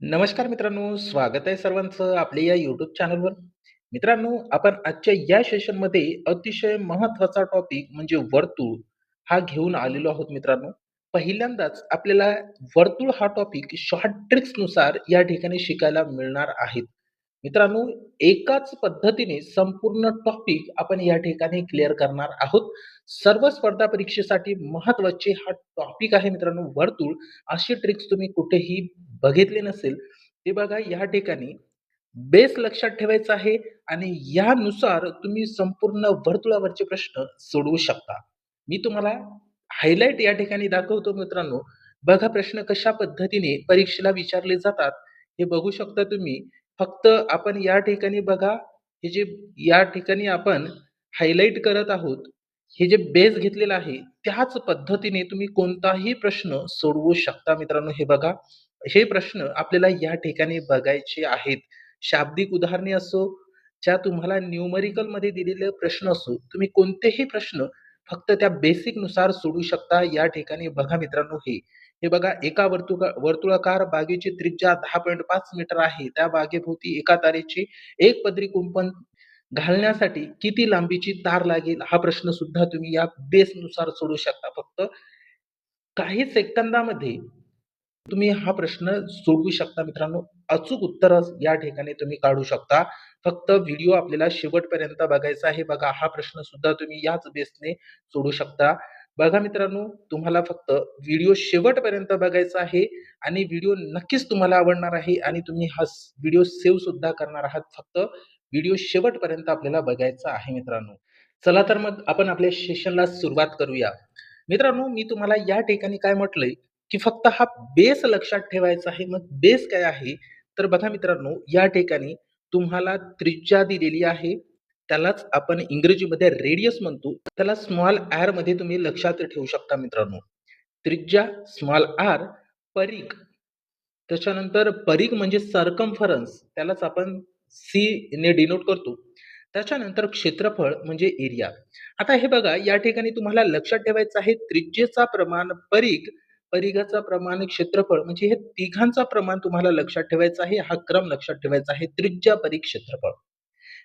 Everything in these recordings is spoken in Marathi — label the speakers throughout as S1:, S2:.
S1: नमस्कार मित्रांनो, स्वागत आहे सर्वांचं आपल्या या YouTube चॅनलवर. मित्रांनो, आपण आजच्या या सेशनमध्ये अतिशय महत्त्वाचा टॉपिक म्हणजे वर्तुळ हा घेऊन आलेलो आहोत मित्रांनो. पहिल्यांदाच आपल्याला वर्तुळ हा टॉपिक शॉर्ट ट्रिक्सनुसार या ठिकाणी शिकायला मिळणार आहेत. मित्रांनो, एकाच पद्धतीने संपूर्ण टॉपिक आपण या ठिकाणी क्लिअर करणार आहोत. सर्व स्पर्धा परीक्षेसाठी महत्त्वाचे हा टॉपिक आहे मित्रांनो वर्तुळ. अशी ट्रिक्स तुम्ही कुठेही बघितली नसेल. ते बघा या ठिकाणी बेस लक्षात ठेवायचा आहे आणि यानुसार तुम्ही संपूर्ण वर्तुळावरचे प्रश्न सोडवू शकता. मी तुम्हाला हायलाइट या ठिकाणी दाखवतो मित्रांनो. बघा प्रश्न कशा पद्धतीने परीक्षेला विचारले जातात हे बघू शकता तुम्ही. फक्त आपण या ठिकाणी बघा, हे जे या ठिकाणी आपण हायलाइट करत आहोत, हे जे बेस घेतलेलं आहे त्याच पद्धतीने तुम्ही कोणताही प्रश्न सोडवू शकता मित्रांनो. हे बघा, हे प्रश्न आपल्याला या ठिकाणी बघायचे आहेत. शाब्दिक उदाहरणे असो, ज्या तुम्हाला न्यूमेरिकल मध्ये दिलेले प्रश्न असो, तुम्ही कोणतेही प्रश्न फक्त त्या बेसिक नुसार सोडवू शकता. या ठिकाणी बघा मित्रांनो, हे बघा, एका वर्तुळाकार बागेची त्रिज्या 10.5 मीटर आहे. त्या बागेभोवती एका तारेची एक पदरी कुंपण घालण्यासाठी किती लांबीची तार लागेल? हा प्रश्न सुद्धा तुम्ही या बेसनुसार सोडवू शकता. फक्त काही सेकंदामध्ये तुम्ही हा प्रश्न सोडवू शकता मित्रांनो. अचूक उत्तर या ठिकाणी तुम्ही काढू शकता. फक्त व्हिडिओ आपल्याला शेवटपर्यंत बघायचा आहे. बघा, हा प्रश्न सुद्धा तुम्ही याच बेसने सोडवू शकता. बघा मित्रांनो, तुम्हाला फक्त व्हिडिओ शेवटपर्यंत बघायचा आहे आणि व्हिडिओ नक्कीच तुम्हाला आवडणार आहे आणि तुम्ही हा व्हिडिओ सेव्ह सुद्धा करणार आहात. फक्त व्हिडिओ शेवटपर्यंत आपल्याला बघायचा आहे मित्रांनो. चला तर मग आपण आपल्या सेशनला सुरुवात करूया. मित्रांनो, मी तुम्हाला या ठिकाणी काय म्हटलंय, की फक्त हा बेस लक्षात ठेवायचा आहे. मग बेस काय आहे? तर बघा मित्रांनो, या ठिकाणी तुम्हाला त्रिज्या दिलेली आहे. त्यालाच आपण इंग्रजीमध्ये रेडियस म्हणतो. त्याला स्मॉल आर मध्ये तुम्ही लक्षात ठेवू शकता मित्रांनो. त्रिज्या स्मॉल आर, परिघ, त्याच्यानंतर परिघ म्हणजे सर्कम्फरन्स, त्यालाच आपण सी ने डिनोट करतो. त्याच्यानंतर क्षेत्रफळ म्हणजे एरिया. आता हे बघा, या ठिकाणी तुम्हाला लक्षात ठेवायचं आहे त्रिज्येचा प्रमाण परिघ, परिघाचा प्रमाण क्षेत्रफळ, म्हणजे हे तिघांचा प्रमाण तुम्हाला लक्षात ठेवायचा आहे. हा क्रम लक्षात ठेवायचा आहे. त्रिज्या, परिघ, क्षेत्रफळ.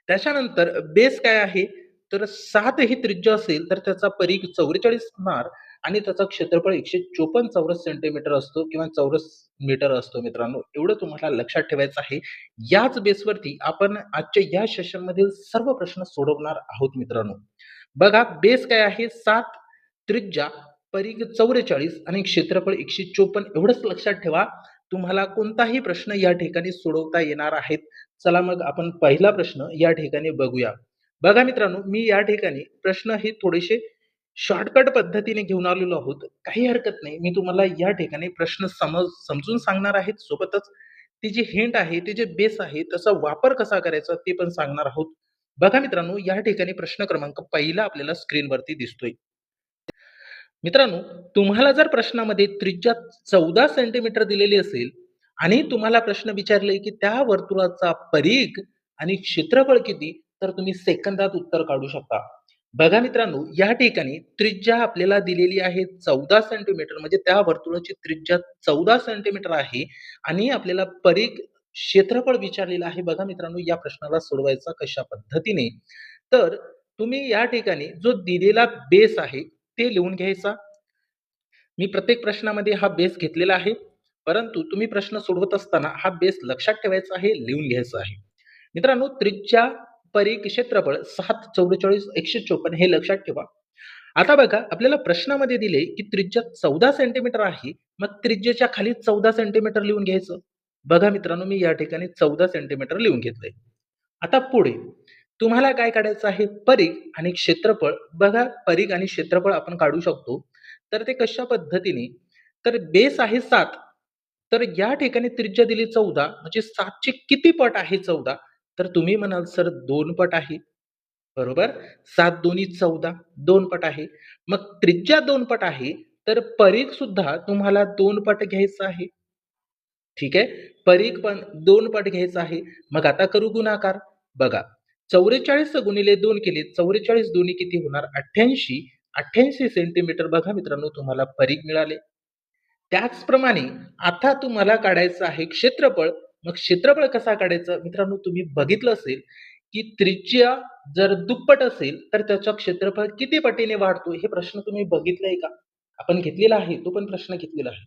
S1: त्याच्यानंतर बेस काय आहे? तर 7 ही त्रिज्या असेल तर त्याचा परिघ 44 असणार आणि त्याचं क्षेत्रफळ 154 चौरस सेंटीमीटर असतो किंवा चौरस मीटर असतो मित्रांनो. एवढं तुम्हाला लक्षात ठेवायचं आहे. याच बेसवरती आपण आजच्या या सेशनमधील सर्व प्रश्न सोडवणार आहोत मित्रांनो. बघा, बेस काय आहे? 7, त्रिज्या, परिघ 44 आणि क्षेत्रफळ 154. एवढंच लक्षात ठेवा. तुम्हाला कोणताही प्रश्न या ठिकाणी सोडवता येणार आहेत. चला मग आपण पहिला प्रश्न या ठिकाणी बघूया. बघा मित्रांनो, मी या ठिकाणी प्रश्न हे थोडेसे शॉर्टकट पद्धतीने घेऊन आलेलो आहोत. काही हरकत नाही. मी तुम्हाला या ठिकाणी प्रश्न समजून सांगणार आहे. सोबतच ती जी हिंट आहे, ती जे बेस आहे, त्याचा वापर कसा करायचा ते पण सांगणार आहोत. बघा मित्रांनो, या ठिकाणी प्रश्न क्रमांक पहिला आपल्याला स्क्रीनवरती दिसतोय. मित्रांनो, तुम्हाला जर प्रश्नामध्ये त्रिज्या 14 सेंटीमीटर दिलेली असेल आणि तुम्हाला प्रश्न विचारले की त्या वर्तुळाचा परिघ आणि क्षेत्रफळ किती, तर तुम्ही सेकंदात उत्तर काढू शकता. बघा मित्रांनो, या ठिकाणी त्रिज्या आपल्याला दिलेली आहे 14 सेंटीमीटर, म्हणजे त्या वर्तुळाची त्रिज्या 14 सेंटीमीटर आहे आणि आपल्याला परिघ, क्षेत्रफळ विचारलेलं आहे. बघा मित्रांनो, या प्रश्नाला सोडवायचा कशा पद्धतीने, तर तुम्ही या ठिकाणी जो दिलेला बेस आहे ते लिहून घ्यायचा. मी प्रत्येक प्रश्नामध्ये हा बेस घेतलेला आहे. परंतु तुम्ही प्रश्न सोडवत असताना हा बेस लक्षात ठेवायचा आहे, लिहून घ्यायचा आहे. मित्रांनो, त्रिज्या, परिघ, क्षेत्रफळ 7, 44, 154 हे लक्षात ठेवा. आता बघा, आपल्याला प्रश्नामध्ये दिले की त्रिज्या 14 सेंटीमीटर आहे. मग त्रिज्येच्या खाली 14 सेंटीमीटर लिहून घ्यायचं. बघा मित्रांनो, मी या ठिकाणी 14 सेंटीमीटर लिहून घेतलंय. आता पुढे तुम्हाला काय काढायचं आहे? परिघ आणि क्षेत्रफळ. बघा, परिघ आणि क्षेत्रफळ आपण काढू शकतो. तर ते कशा पद्धतीने, तर बेस आहे 7, तर या ठिकाणी त्रिज्या दिली 14, म्हणजे 7 चे किती पट आहे 14? तर तुम्ही म्हणाल सर 2 पट आहे. बरोबर. 7 दोन्ही 14, 2 पट आहे. मग त्रिज्या 2 पट आहे, तर परिघ सुद्धा तुम्हाला 2 पट घ्यायचं आहे. ठीक आहे. परिघ पण 2 पट घ्यायचा आहे. मग आता करू गुणाकार. बघा, 44 गुणिले 2 केले, 44 दोन्ही किती होणार? 88. 88 सेंटीमीटर बघा मित्रांनो, तुम्हाला परिघ मिळाले. त्याचप्रमाणे आता तुम्हाला काढायचं आहे क्षेत्रफळ. मग क्षेत्रफळ कसा काढायचं मित्रांनो, तुम्ही बघितलं असेल की त्रिज्या जर दुप्पट असेल तर त्याचं क्षेत्रफळ किती पटीने वाढतो, हे प्रश्न तुम्ही बघितलंय का? आपण घेतलेला आहे, तो पण प्रश्न घेतलेला आहे.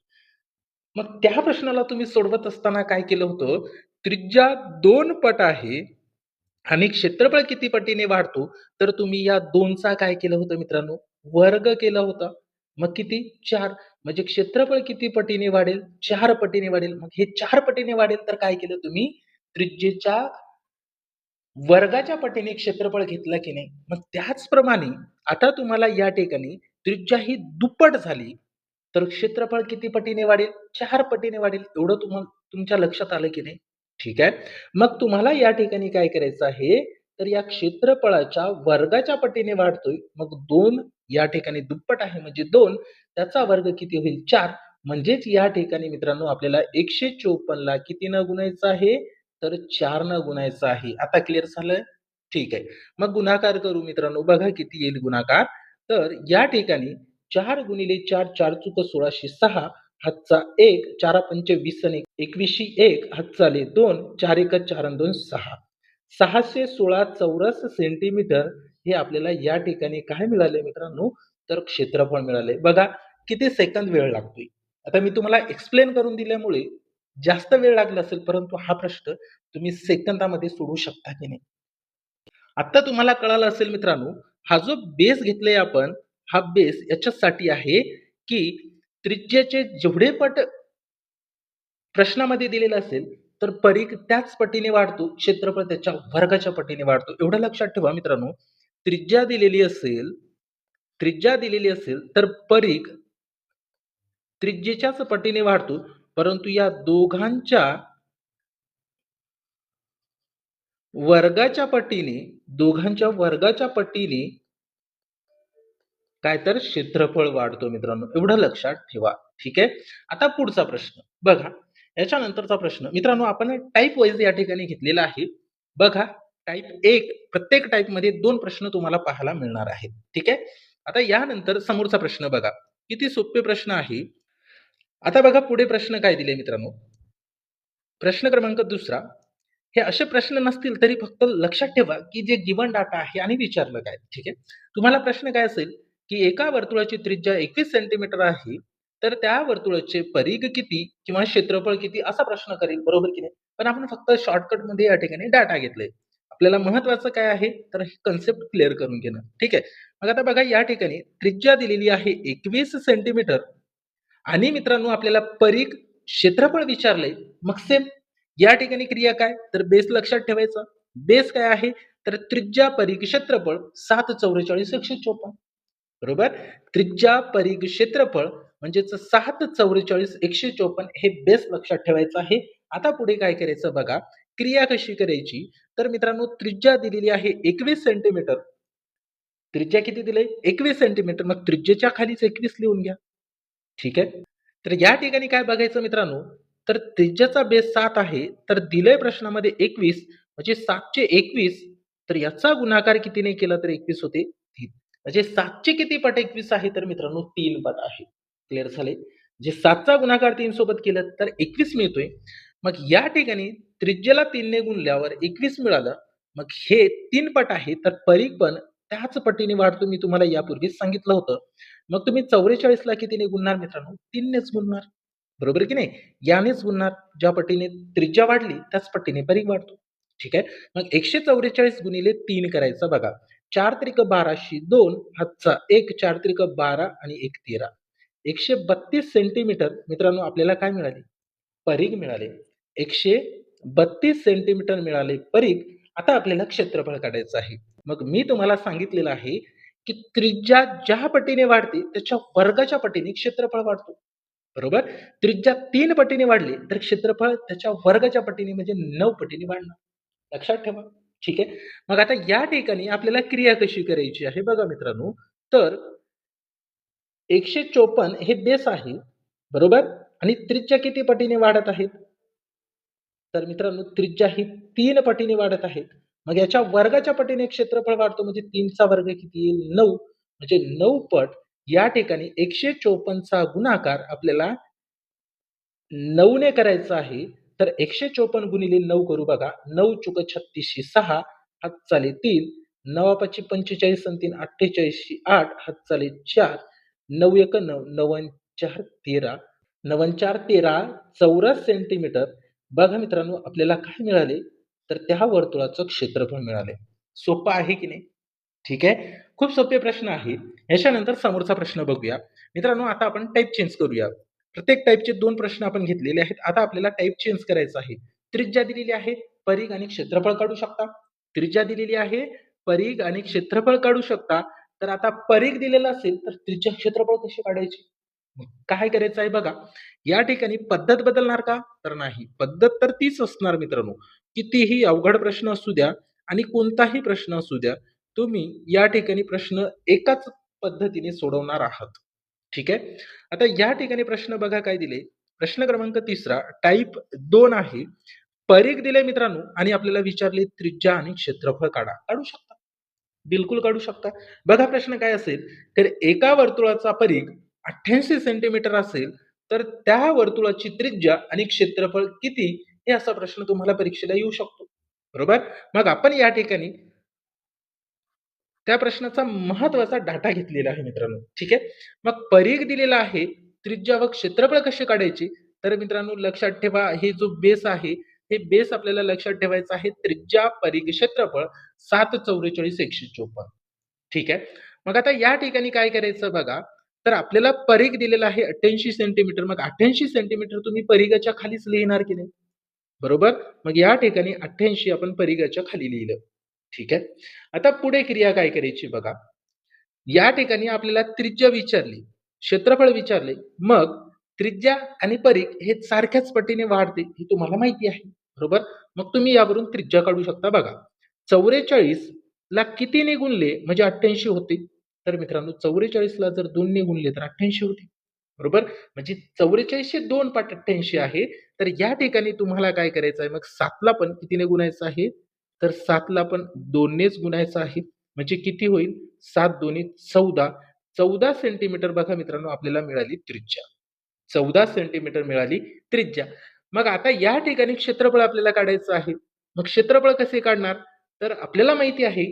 S1: मग त्या प्रश्नाला तुम्ही सोडवत असताना काय केलं होतं, त्रिज्या 2 पट आहे आणि क्षेत्रफळ किती पटीने वाढतो, तर तुम्ही या 2चा काय केलं होतं मित्रांनो, वर्ग केला होता. मग किती? 4. म्हणजे क्षेत्रफळ किती पटीने वाढेल? 4 पटीने वाढेल. मग हे 4 पटीने वाढेल तर काय केलं तुम्ही? त्रिज्येच्या वर्गाच्या पटीने क्षेत्रफळ घेतलं की नाही? मग त्याचप्रमाणे आता तुम्हाला या ठिकाणी त्रिज्या ही दुप्पट झाली, तर क्षेत्रफळ किती पटीने वाढेल? 4 पटीने वाढेल. एवढं तुम्हाला तुमच्या लक्षात आलं की नाही? ठीक आहे. मग तुम्हाला या ठिकाणी काय करायचं आहे, तर या क्षेत्रफळाच्या वर्गाच्या पटीने वाढतोय. मग 2 या ठिकाणी दुप्पट आहे म्हणजे 2 त्याचा वर्ग किती होईल? 4. म्हणजेच या ठिकाणी मित्रांनो आपल्याला 154 ला कितीनं गुणायचं आहे? तर 4 न गुणायचं आहे. आता क्लिअर झालं? ठीक आहे. मग गुणाकार करू मित्रांनो. बघा किती येईल गुणाकार. तर या ठिकाणी 4 गुणिले 4 4 चुक 16शी 6 हातचा 1 4 पंचे 20 आणि 21शी 1 हातचाले 2 4 1 4 आणि 2 6. 616 चौरस सेंटीमीटर हे आपल्याला या ठिकाणी काय मिळाले मित्रांनो? तर क्षेत्रफळ मिळाले. बघा किती सेकंद वेळ लागतोय. आता मी तुम्हाला एक्सप्लेन करून दिल्यामुळे जास्त वेळ लागला असेल, परंतु हा प्रश्न तुम्ही सेकंदामध्ये सोडवू शकता की नाही? आता तुम्हाला कळालं असेल मित्रांनो, हा जो बेस घेतलाय आपण, हा बेस याच्यासाठी आहे की त्रिज्येचे जेवढे पट प्रश्नामध्ये दिलेलं असेल, तर परीघ त्याच पटीने वाढतो, क्षेत्रफळ त्याच्या वर्गाच्या पटीने वाढतो. एवढं लक्षात ठेवा मित्रांनो, त्रिज्या दिलेली असेल त्रिज्या दिलेली असेल, तर परीघ त्रिज्येच्याच पटीने वाढतो. परंतु या वर्गाच्या पटीने दोघांच्या वर्गाच्या पटीने काय तर क्षेत्रफळ वाढतो मित्रांनो. एवढं लक्षात ठेवा. ठीक आहे. आता पुढचा प्रश्न बघा. याच्यानंतरचा प्रश्न मित्रांनो आपण टाइप वाईज या ठिकाणी घेतलेला आहे. बघा टाइप 1 प्रत्येक टाइपमध्ये 2 प्रश्न तुम्हाला पाहायला मिळणार आहेत. ठीक आहे. आता यानंतर समोरचा प्रश्न बघा. किती सोपे प्रश्न आहे. आता बघा पुढे प्रश्न काय दिले मित्रांनो. प्रश्न क्रमांक दुसरा. हे असे प्रश्न नसतील तरी फक्त लक्षात ठेवा, की जे गिवन डाटा आहे आणि विचारलं काय. ठीक आहे. तुम्हाला प्रश्न काय असेल, की एका वर्तुळाची त्रिज्या 21 सेंटीमीटर आहे, तर त्या वर्तुळाचे परिघ किती किंवा क्षेत्रफळ किती असा प्रश्न करेल, बरोबर की नाही? पण आपण फक्त शॉर्टकटमध्ये या ठिकाणी डाटा घेतलाय. आपल्याला महत्त्वाचं काय आहे, तर हे कन्सेप्ट क्लिअर करून घेणं. ठीक आहे. मग आता बघा या ठिकाणी त्रिज्या दिलेली आहे 21 सेंटीमीटर आणि मित्रांनो आपल्याला परिघ क्षेत्रफळ विचारलंय. मग सेम या ठिकाणी क्रिया काय? तर बेस लक्षात ठेवायचा. बेस काय आहे? तर त्रिज्या परिघ क्षेत्रफळ 744 154. बरोबर? त्रिज्या परिघ क्षेत्रफळ म्हणजेच 744 154 हे बेस लक्षात ठेवायचं आहे. आता पुढे काय करायचं बघा. क्रिया कशी करायची? तर मित्रांनो त्रिज्या दिलेली आहे 21 सेंटीमीटर. त्रिज्या किती दिलंय? 21 सेंटीमीटर. मग त्रिज्येच्या खालीच 21 लिहून घ्या. ठीक आहे. तर या ठिकाणी काय बघायचं मित्रांनो, तर त्रिज्याचा बेस 7 आहे, तर दिलंय प्रश्नामध्ये 21 म्हणजे 7 21 तर याचा गुणाकार कितीने केला तर 21 होते 3. म्हणजे 7 किती पट 21 आहे तर मित्रांनो 3 पट आहे. क्लिअर झाले? जे 7चा गुणाकार 3 सोबत केलं तर 21 मिळतोय. मग या ठिकाणी त्रिज्येला 3 ने गुणल्यावर 21 मिळालं. मग हे 3 पट आहे, तर परिघ पण त्याच पटीने वाढतो. मी तुम्हाला यापूर्वीच सांगितलं होतं. मग तुम्ही 44 ला कितीने गुणणार मित्रांनो? 3 नेच गुणणार. बरोबर की नाही? यानेच गुणणार. ज्या पटीने त्रिज्या वाढली त्याच पटीने परिघ वाढतो. ठीक आहे. मग 144 गुणिले 3 करायचं बघा. 4 त्रिक 12शी 2 हातचा 1 4 त्रिक 12 आणि 1 13. 132 सेंटीमीटर मित्रांनो आपल्याला काय मिळाले? परिघ मिळाले. 132 सेंटीमीटर मिळाले परिघ. आता आपल्याला क्षेत्रफळ काढायचं आहे. मग मी तुम्हाला सांगितलेलं आहे, की त्रिज्या ज्या पटीने वाढते त्याच्या वर्गाच्या पटीने क्षेत्रफळ वाढतो. बरोबर? त्रिज्या 3 पटीने वाढली तर क्षेत्रफळ त्याच्या वर्गाच्या पटीने म्हणजे 9 पटीने वाढणार. लक्षात ठेवा. ठीक आहे. मग आता या ठिकाणी आपल्याला क्रिया कशी करायची आहे बघा मित्रांनो. तर 154 हे बेस आहे. बरोबर? आणि त्रिज्या किती पटीने वाढत आहेत? तर मित्रांनो त्रिज्या ही 3 पटीने वाढत आहे. मग याच्या वर्गाच्या पटीने क्षेत्रफळ वाढतो म्हणजे 3 चा वर्ग किती येईल? 9 म्हणजे 9 पट या ठिकाणी 154 चा गुणाकार आपल्याला 9 ने करायचं आहे, तर 154 गुणिले 9 करू बघा. 9 चुक 36शी 6 हातचाले 3, 9 पाची 45 आणि 3 48शी 8 हातचाले 4, 9 एक 9, 9 अन् 4 13, 9 अन् 4 13 चौरस सेंटीमीटर. बघा मित्रांनो आपल्याला काय मिळाले? तर त्या वर्तुळाचं क्षेत्रफळ मिळाले. सोपं आहे की नाही? ठीक आहे. खूप सोपे प्रश्न आहे. याच्यानंतर समोरचा प्रश्न बघूया. मित्रांनो आता आपण टाइप चेंज करूया. प्रत्येक टाइपचे 2 प्रश्न आपण घेतलेले आहेत. आता आपल्याला टाइप चेंज करायचा आहे. त्रिज्या दिलेली आहे, परिघ आणि क्षेत्रफळ काढू शकता. त्रिज्या दिलेली आहे, परिघ आणि क्षेत्रफळ काढू शकता. तर आता परिघ दिलेला असेल तर त्रिज्या क्षेत्रफळ कशी काढायची? मग काय करायचं आहे बघा. या ठिकाणी पद्धत बदलणार का? तर नाही. पद्धत तर तीच असणार मित्रांनो. कितीही अवघड प्रश्न असू द्या आणि कोणताही प्रश्न असू द्या, तुम्ही या ठिकाणी प्रश्न एकाच पद्धतीने सोडवणार आहात. ठीक आहे. आता या ठिकाणी प्रश्न बघा काय दिले. प्रश्न क्रमांक 3 टाइप 2 आहे. परिघ दिले मित्रांनो आणि आपल्याला विचारले त्रिज्या आणि क्षेत्रफळ काढा. काढू शकता. बिलकुल काढू शकता. बघा प्रश्न काय असेल, तर एका वर्तुळाचा परिघ 88 सेंटीमीटर असेल, तर त्या वर्तुळाची त्रिज्या आणि क्षेत्रफळ किती? हे असा प्रश्न तुम्हाला परीक्षेला येऊ शकतो. बरोबर? मग आपण या ठिकाणी त्या प्रश्नाचा महत्त्वाचा डाटा घेतलेला आहे मित्रांनो. ठीक आहे. मग परिघ दिलेला आहे, त्रिज्या व क्षेत्रफळ कसे काढायचे? तर मित्रांनो लक्षात ठेवा हे जो बेस आहे, हे बेस आपल्याला लक्षात ठेवायचा आहे. त्रिज्या, परिघ, क्षेत्रफळ 7 44 154. ठीक आहे. मग आता या ठिकाणी काय करायचं बघा, तर आपल्याला परिघ दिलेला आहे 88 सेंटीमीटर. मग 88 सेंटीमीटर तुम्ही परिघाच्या खालीच लिहिणार की नाही? बरोबर? मग या ठिकाणी 88 आपण परिघाच्या खाली लिहिलं. ठीक आहे. आता पुढे क्रिया काय करायची बघा. या ठिकाणी आपल्याला त्रिज्या विचारली, क्षेत्रफळ विचारले. मग त्रिज्या आणि परिघ हे सारख्याच पटीने वाढते हे तुम्हाला माहिती आहे. बरोबर? मग तुम्ही यावरून त्रिज्या काढू शकता बघा. 44 ला कितीने गुणले म्हणजे 88 होते? तर मित्रांनो 44 ला जर 2 ने गुणले तर 88 होते. बरोबर? म्हणजे 44 चे 2 पट 88 आहे. तर या ठिकाणी तुम्हाला काय करायचं आहे मग 7 ला पण कितीने गुणायचं आहे? तर 7 ला पण 2 नेच गुणायचं आहे. म्हणजे किती होईल? 7 दोन्ही 14. 14 सेंटीमीटर बघा मित्रांनो आपल्याला मिळाली त्रिज्या. 14 सेंटीमीटर मिळाली त्रिज्या. मग आता या ठिकाणी क्षेत्रफळ आपल्याला काढायचं आहे. मग क्षेत्रफळ कसे काढणार? तर आपल्याला माहिती आहे,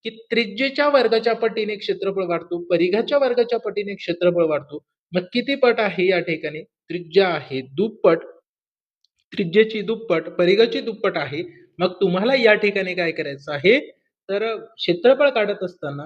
S1: की त्रिज्येच्या वर्गाच्या पटीने क्षेत्रफळ वाढतो, परिघाच्या वर्गाच्या पटीने क्षेत्रफळ वाढतो. मग किती पट आहे या ठिकाणी? त्रिज्या आहे दुप्पट, त्रिज्येची दुप्पट, परिघाची दुप्पट आहे. मग तुम्हाला या ठिकाणी काय करायचं आहे? तर क्षेत्रफळ काढत असताना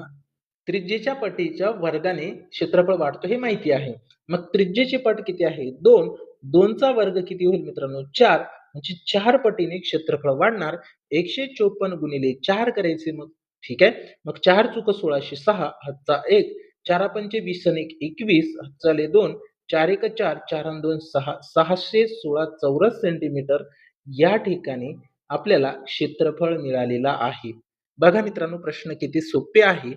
S1: त्रिज्येच्या पटीच्या वर्गाने क्षेत्रफळ वाढतो हे माहिती आहे. मग त्रिज्येची पट किती आहे? 2. 2चा वर्ग किती होईल मित्रांनो? 4. म्हणजे 4 पटीने क्षेत्रफळ वाढणार. 154 गुणिले 4 करायचे मग. ठीक आहे. मग 4 चुक 16शी 6 हातचा 1, 4 पंचे 20 आणि 21 हातचाले 2, 4 एक 4, 4 अन् 2 6, 616 चौरस सेंटीमीटर या ठिकाणी आपल्याला क्षेत्रफळ मिळालेलं आहे. बघा मित्रांनो प्रश्न किती सोपे आहे.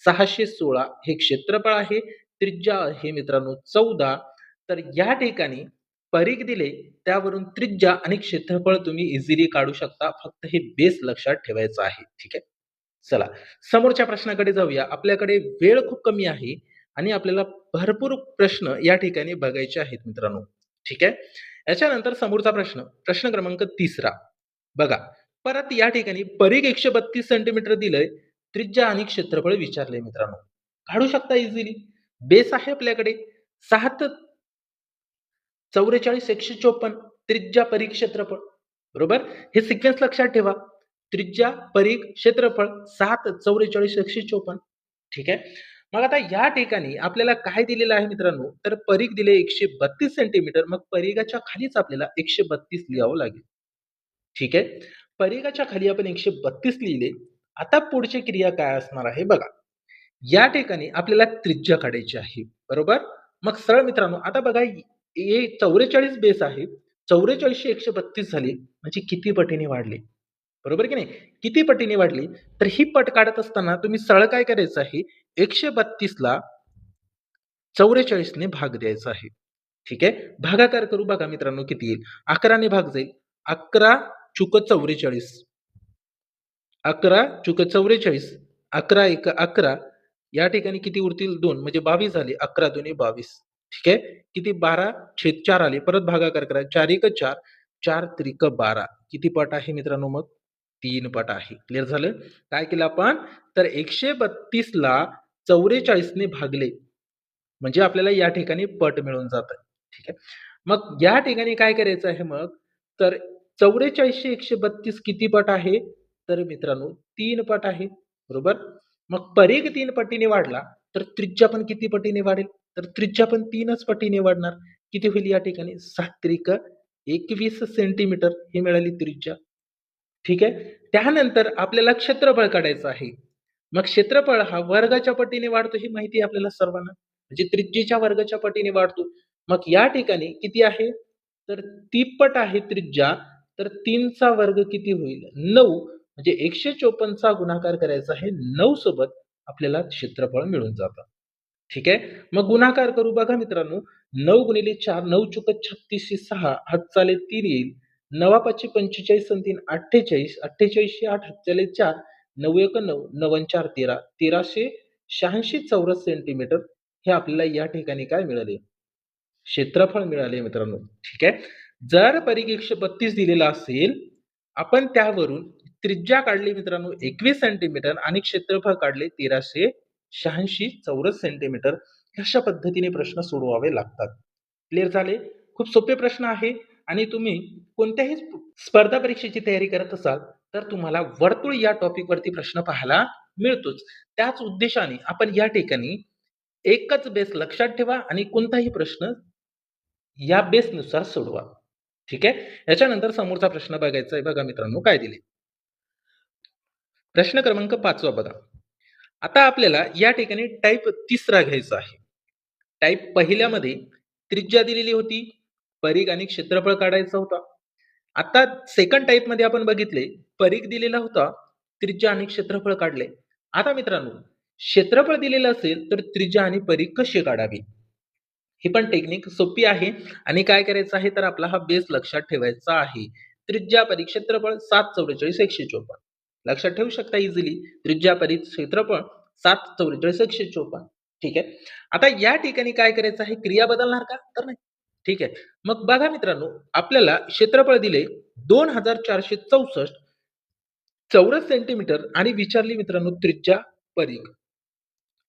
S1: 616 हे क्षेत्रफळ आहे. त्रिज्या आहे मित्रांनो 14. तर या ठिकाणी परिघ दिले, त्यावरून त्रिज्या आणि क्षेत्रफळ तुम्ही इझिली काढू शकता. फक्त हे बेस लक्षात ठेवायचं आहे. ठीक आहे. चला समोरच्या प्रश्नाकडे जाऊया. आपल्याकडे वेळ खूप कमी आहे आणि आपल्याला भरपूर प्रश्न या ठिकाणी बघायचे आहेत मित्रांनो. ठीक आहे. याच्यानंतर समोरचा प्रश्न, प्रश्न क्रमांक 3 बघा. परत या ठिकाणी परिघ 132 सेंटीमीटर दिलंय. त्रिज्या आणि क्षेत्रफळ विचारलंय मित्रांनो. काढू शकता इझिली. बेस आहे आपल्याकडे. 7 44 154 त्रिज्या, परिघ, क्षेत्रफळ. बरोबर? हे सिक्वेन्स लक्षात ठेवा. त्रिज्या, परिघ, क्षेत्रफळ 7 44 154. ठीक आहे. मग आता या ठिकाणी आपल्याला काय दिलेलं आहे मित्रांनो, तर परिघ दिले 132 सेंटीमीटर. मग परिघाच्या खालीच आपल्याला 132 लिहावं लागेल. ठीक आहे. परिघाच्या खाली आपण 132 लिहिले. आता पुढची क्रिया काय असणार आहे बघा. या ठिकाणी आपल्याला त्रिज्या काढायची आहे. बरोबर? मग सरळ मित्रांनो आता बघा हे 44 बेस आहे. 44 ची 132 झाली म्हणजे किती पटीने वाढली? बरोबर की नाही? किती पटीने वाढली? तर ही पट काढत असताना तुम्ही सरळ काय करायचं आहे? 132 ला 44 ने भाग द्यायचा आहे. ठीक आहे. भागाकार करू बघा मित्रांनो किती येईल? 11 ने भाग जाईल. 11 चुक 44. 11 चुक 44. 11 एक 11. या ठिकाणी किती उरतील? 2 म्हणजे 22 झाले. 11 दुनी 22. ठीक आहे. किती 12/4 आले. परत भागाकार करा. 4 एक 4, 4 त्रिक 12. किती पट आहे मित्रांनो मग? 3 पट आहे. क्लिअर झालं? काय केलं आपण? तर 132 ला 44 ने भागले. म्हणजे आपल्याला या ठिकाणी पट मिळून जातं. ठीक आहे. मग या ठिकाणी काय करायचं आहे मग? तर 44 132 किती पट आहे? तर मित्रांनो 3 पट आहे. बरोबर? मग परिघ 3 पटीने वाढला, तर त्रिज्या पण किती पटीने वाढेल? तर त्रिज्या पण 3च पटीने वाढणार. किती होईल या ठिकाणी? 7 त्रिक 21 सेंटीमीटर ही मिळाली त्रिज्या. ठीक आहे. त्यानंतर आपल्याला क्षेत्रफळ काढायचं आहे. मग क्षेत्रफळ हा वर्गाच्या पटीने वाढतो ही माहिती आहे आपल्याला सर्वांना. म्हणजे त्रिज्येच्या वर्गाच्या पटीने वाढतो. मग या ठिकाणी किती आहे? तर तिप्पट आहे त्रिज्या. तर 3 चा वर्ग किती होईल? 9 म्हणजे 154 चा गुणाकार करायचा आहे 9 सोबत आपल्याला क्षेत्रफळ मिळून जातं. ठीक आहे. मग गुणाकार करू बघा मित्रांनो. 9 गुणिले 4 9 चोक 36 6 हातचाले 3 येईल. 9 पाचशे 45 आणि 3 48 48 8 हातचाले 4 9 एक 9 9 4 13 1386 चौरस सेंटीमीटर हे आपल्याला या ठिकाणी काय मिळाले? क्षेत्रफळ मिळाले मित्रांनो. ठीक आहे. जर परिघ 132 दिलेला असेल, आपण त्यावरून त्रिज्या काढली मित्रांनो 21 सेंटीमीटर आणि क्षेत्रफळ काढले 1386 चौरस सेंटीमीटर. अशा पद्धतीने प्रश्न सोडवावे लागतात. क्लिअर झाले? खूप सोपे प्रश्न आहे आणि तुम्ही कोणत्याही स्पर्धा परीक्षेची तयारी करत असाल, तर तुम्हाला वर्तुळ या टॉपिक वरती प्रश्न पाहायला मिळतोच. त्याच उद्देशाने आपण या ठिकाणी एकच बेस लक्षात ठेवा आणि कोणताही प्रश्न या बेसनुसार सोडवा. ठीक आहे. याच्यानंतर समोरचा प्रश्न बघायचा आहे. बघा मित्रांनो काय दिले. प्रश्न क्रमांक 5 बघा. आता आपल्याला या ठिकाणी टाइप तिसरा घ्यायचा आहे. टाइप पहिल्यामध्ये त्रिज्या दिलेली होती, परिघ आणि क्षेत्रफळ काढायचा होता. आता सेकंड टाइप मध्ये आपण बघितले, परिघ दिलेला होता, त्रिज्या आणि क्षेत्रफळ काढले. आता मित्रांनो, क्षेत्रफळ दिलेलं असेल तर त्रिज्या आणि परिघ कसे काढावे? ही पण टेक्निक सोपी आहे आणि काय करायचं आहे तर आपला हा बेस लक्षात ठेवायचा आहे. त्रिज्या परिघ क्षेत्रफळ 7 44 154. लक्षात ठेवू शकता इझिली. त्रिज्या परिघ क्षेत्रफळ 7 44 154. ठीक आहे. आता या ठिकाणी काय करायचं आहे? क्रिया बदलणार का? तर नाही. ठीक आहे. मग बघा मित्रांनो, आपल्याला क्षेत्रफळ दिले 2464 चौरस सेंटीमीटर आणि विचारली मित्रांनो त्रिज्या परिघ.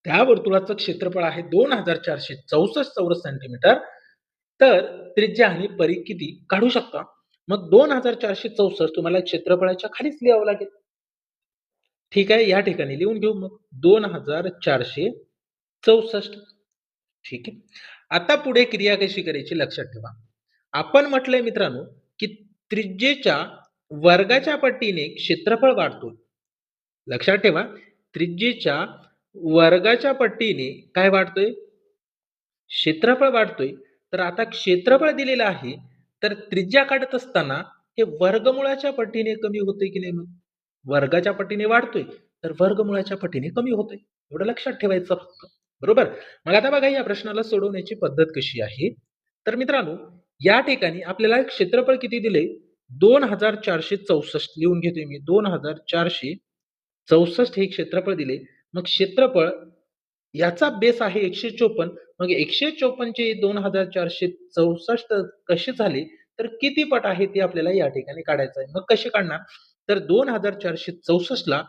S1: त्या वर्तुळाचं क्षेत्रफळ आहे 2464 चौरस सेंटीमीटर. तर त्रिज्या आणि परिघ किती काढू शकता. मग 2464 तुम्हाला क्षेत्रफळाच्या खालीच लिहावं लागेल. ठीक आहे. या ठिकाणी लिहून घेऊ मग 2464. ठीक आहे. आता पुढे क्रिया कशी करायची लक्षात ठेवा. आपण म्हटलंय मित्रांनो, की त्रिज्येच्या वर्गाच्या पटीने क्षेत्रफळ वाढतो. लक्षात ठेवा, त्रिज्येच्या वर्गाच्या पटीने काय वाढतोय? क्षेत्रफळ वाढतोय. तर आता क्षेत्रफळ दिलेलं आहे, तर त्रिज्या काढत असताना हे वर्गमुळाच्या पटीने कमी होतंय की नाही मग? वर्गाच्या पटीने वाढतोय, तर वर्गमुळाच्या पटीने कमी होतोय. एवढं लक्षात ठेवायचं फक्त. बरोबर? मग आता बघा या प्रश्नाला सोडवण्याची पद्धत कशी आहे? तर मित्रांनो, या ठिकाणी आपल्याला क्षेत्रफळ किती दिले? 2464 लिहून घेतोय मी. 2464 हे क्षेत्रफळ दिले. मग क्षेत्रफळ याचा बेस आहे 154. मग 154 चे 2464 कसे झाले? तर किती पट आहे ते आपल्याला या ठिकाणी काढायचं आहे. मग कसे काढणार? तर 2464 ला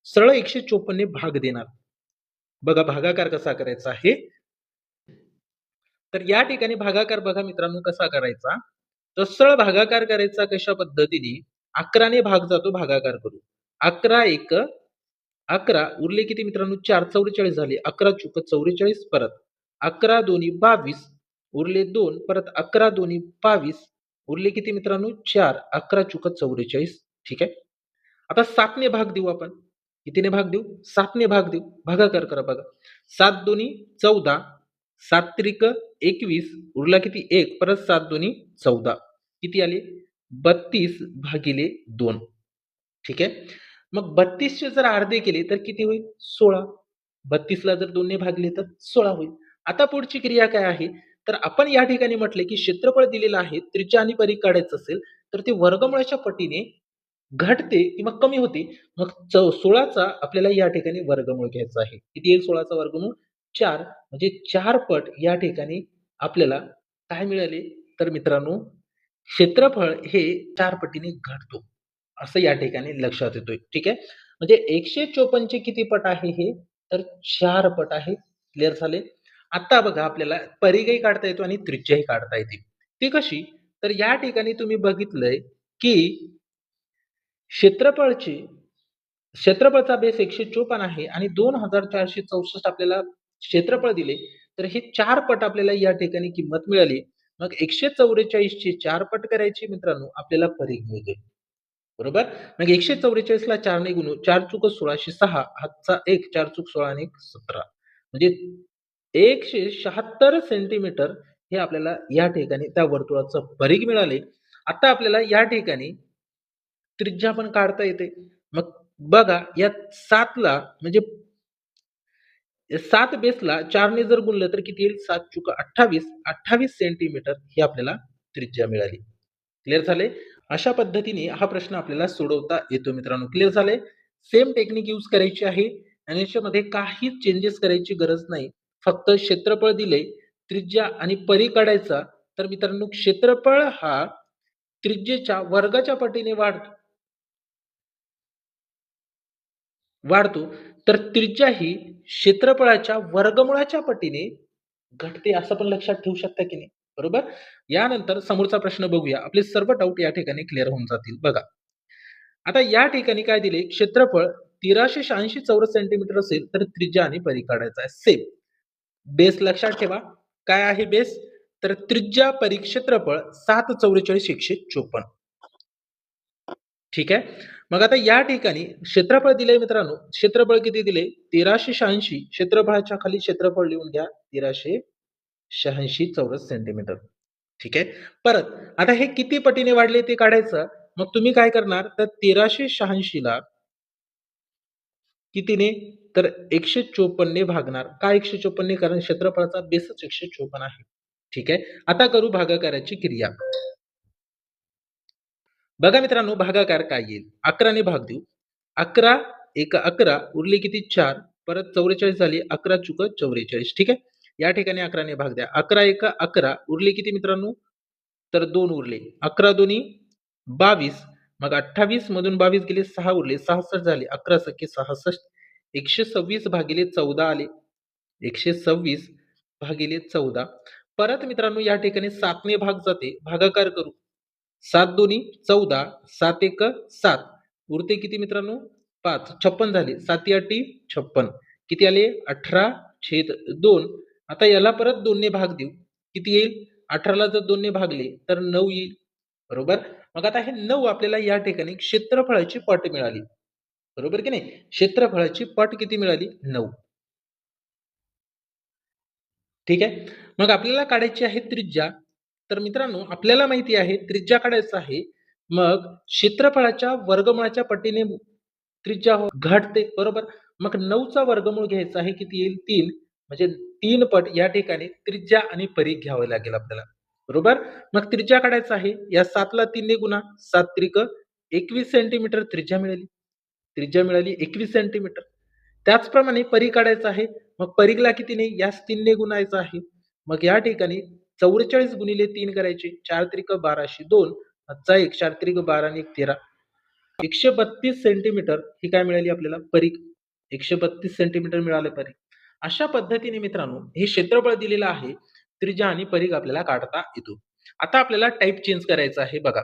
S1: सरळ 154 ने भाग देणार. बघा भागाकार कसा करायचा आहे. तर या ठिकाणी भागाकार बघा मित्रांनो कसा करायचा. तर सरळ भागाकार करायचा कशा पद्धतीने? 11 ने भाग जातो भागाकार करू. 11 एक 11 उरले किती मित्रांनो 4 44 झाले. 11 चुक 44 परत 11 दोन्ही 22 उरले 2 परत 11 दोन्ही 22 उरले किती मित्रांनो 4 11 चुक 44. ठीक आहे. आता 7 ने भाग देऊ आपण. कितीने भाग देऊ? 7 ने भाग देऊ. भागाकार करा बघा. 7 दोन्ही 14 7 त्रिक 21 उरला किती 1 परत 7 दोन्ही 14 किती आले? 32 भागिले 2. ठीक आहे. मग 32 चे जर अर्धे केले तर किती होईल? 16. 32 ला जर 2 ने भागले तर 16 होईल. आता पुढची क्रिया काय आहे? तर आपण या ठिकाणी म्हटले की क्षेत्रफळ दिलेलं आहे, त्रिज्या आणि परिघ काढायचं असेल, तर ते वर्गमुळाच्या पटीने घटते किंवा कमी होते. मग 16चा आपल्याला या ठिकाणी वर्गमूळ घ्यायचा आहे. किती येईल 16चा वर्गमूळ? 4 म्हणजे 4 पट या ठिकाणी आपल्याला काय मिळाले? तर मित्रांनो, क्षेत्रफळ हे 4 पटीने घटतो, असं या ठिकाणी लक्षात येतोय. ठीक आहे. म्हणजे 154 चे किती पट आहे हे? तर 4 पट आहे. क्लिअर झाले? आता बघा आपल्याला परिघही काढता येतो आणि त्रिज्याही काढता येते. ती कशी? तर या ठिकाणी तुम्ही बघितलंय, की क्षेत्रफळचे क्षेत्रफळाचा बेस 154 आहे आणि 2464 आपल्याला क्षेत्रफळ दिले. तर हे 4 पट आपल्याला या ठिकाणी किंमत मिळाली. मग 144 चे 4 पट करायचे मित्रांनो, आपल्याला परिघ मिळतोय. बरोबर? मग 144 ला 4 ने गुणू 4 चुक 16 6 हातचा 1 4 चूक 16 आणि 1 17 म्हणजे 176 सेंटीमीटर हे आपल्याला या ठिकाणी त्या वर्तुळाचं परिघ मिळाले. आता आपल्याला या ठिकाणी त्रिज्या पण काढता येते. मग बघा या 7 ला म्हणजे 7 बेसला 4 ने जर गुणलं तर किती येईल? 7 चुका 28, 28 सेंटीमीटर ही आपल्याला त्रिज्या मिळाली. क्लिअर झाले? अशा पद्धतीने हा प्रश्न आपल्याला सोडवता येतो मित्रांनो. क्लिअर झाले? सेम टेक्निक यूज करायची आहे आणि याच्यामध्ये काहीच चेंजेस करायची गरज नाही. फक्त क्षेत्रफळ दिले, त्रिज्या आणि परिघ काढायचा. तर मित्रांनो क्षेत्रफळ हा त्रिज्येच्या वर्गाच्या पटीने वाढतो, तर त्रिज्या ही क्षेत्रफळाच्या वर्गमुळाच्या पटीने घटते असं पण लक्षात ठेवू शकता की नाही? बरोबर? यानंतर समोरचा प्रश्न बघूया. आपले सर्व डाउट या ठिकाणी क्लिअर होऊन जातील. बघा, आता या ठिकाणी काय दिले? क्षेत्रफळ 1386 चौरस सेंटीमीटर असेल, तर त्रिज्या आणि परिघ काढायचा आहे. सेम. बेस लक्षात ठेवा. काय आहे बेस? तर त्रिज्या, परिघ, क्षेत्रफळ 744 154. ठीक आहे. मग आता या ठिकाणी क्षेत्रफळ दिलंय मित्रांनो. क्षेत्रफळ किती दिले? 1386. क्षेत्रफळाच्या खाली क्षेत्रफळ लिहून घ्या. 1386 चौरस सेंटीमीटर. ठीक आहे. परत आता हे किती पटीने वाढले ते काढायचं. मग तुम्ही काय करणार? तर 1386 ला कितीने? तर 154 ने भागणार. का 154 ने? कारण क्षेत्रफळाचा बेसच 154 आहे. ठीक आहे. आता करू भागाकाराची क्रिया. बघा मित्रांनो भागाकार काय येईल? 11 ने भाग देऊ. 11 एक 11 उरले किती? 4 परत 44 झाली. 11 चुक 44 ठीक आहे. या ठिकाणी 11 ने भाग द्या. 11 एक 11 उरले किती मित्रांनो? तर 2 उरले. 11 दोन्ही 22 मग 28 मधून 22 गेले 6 उरले. 66 झाले. 11 सखे 66 126 भागिले 14 आले. 126 भागिले 14 परत मित्रांनो या ठिकाणी 7 ने भाग जाते. भागाकार करू. 7 दोन्ही 14 7 एक 7 उरते किती मित्रांनो? 5 56 झाले. 7 आठी 56 किती आले? 18/2 आता याला परत 2 ने भाग देऊ. किती येईल? 18 ला जर 2 ने भागले तर 9 येईल. बरोबर? मग आता हे 9 आपल्याला या ठिकाणी क्षेत्रफळाची पट मिळाली. बरोबर की नाही? क्षेत्रफळाची पट किती मिळाली? 9. ठीक आहे. मग आपल्याला काढायची आहे त्रिज्या. तर मित्रांनो आपल्याला माहिती आहे त्रिज्या काढायचं आहे. मग क्षेत्रफळाच्या वर्गमूळाच्या पटीने त्रिज्या घटते. बरोबर? मग 9 चा वर्गमूळ घ्यायचा आहे. किती येईल? 3 म्हणजे 3 पट या ठिकाणी त्रिज्या आणि परिघ घ्यावं लागेल आपल्याला. बरोबर? मग त्रिज्या काढायचा आहे. या 7 ला 3 ने गुणा. 7 त्रिक 21 सेंटीमीटर त्रिज्या मिळाली. त्रिज्या मिळाली 21 सेंटीमीटर. त्याचप्रमाणे परिघ काढायचा आहे. मग परिघला कितीने? यास 3 ने गुणायचं आहे. मग या ठिकाणी 44 गुणिले 3 करायचे. 4 त्रिक 12 2 चा 1 4 त्रिक 12 आणि 1 13 132 सेंटीमीटर ही काय मिळाली आपल्याला? परिघ. 132 सेंटीमीटर मिळालं परिघ. अशा पद्धतीने मित्रांनो हे क्षेत्रफळ दिलेलं आहे. त्रिज्या आणि परिघ आपल्याला काढता येतो. आता आपल्याला टाइप चेंज करायचा आहे बघा.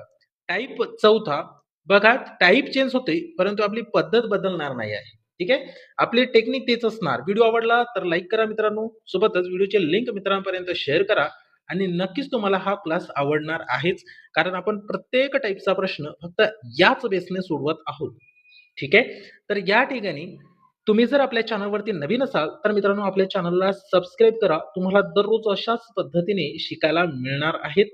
S1: टाइप चौथा बघा टाइप चेंज होते परंतु आपली पद्धत बदलणार नाही आहे. ठीक आहे. आपली टेक्निक तेच असणार. व्हिडिओ आवडला तर लाईक करा मित्रांनो. सोबतच व्हिडिओची लिंक मित्रांपर्यंत शेअर करा आणि नक्कीच तुम्हाला हा क्लास आवडणार आहेच. कारण आपण प्रत्येक टाइपचा प्रश्न फक्त याच बेसने सोडवत आहोत. ठीक आहे. तर या ठिकाणी तुम्ही जर आपल्या चॅनलवरती नवीन असाल तर मित्रांनो आपल्या चॅनलला सबस्क्राईब करा. तुम्हाला दररोज अशाच पद्धतीने शिकायला मिळणार आहेत.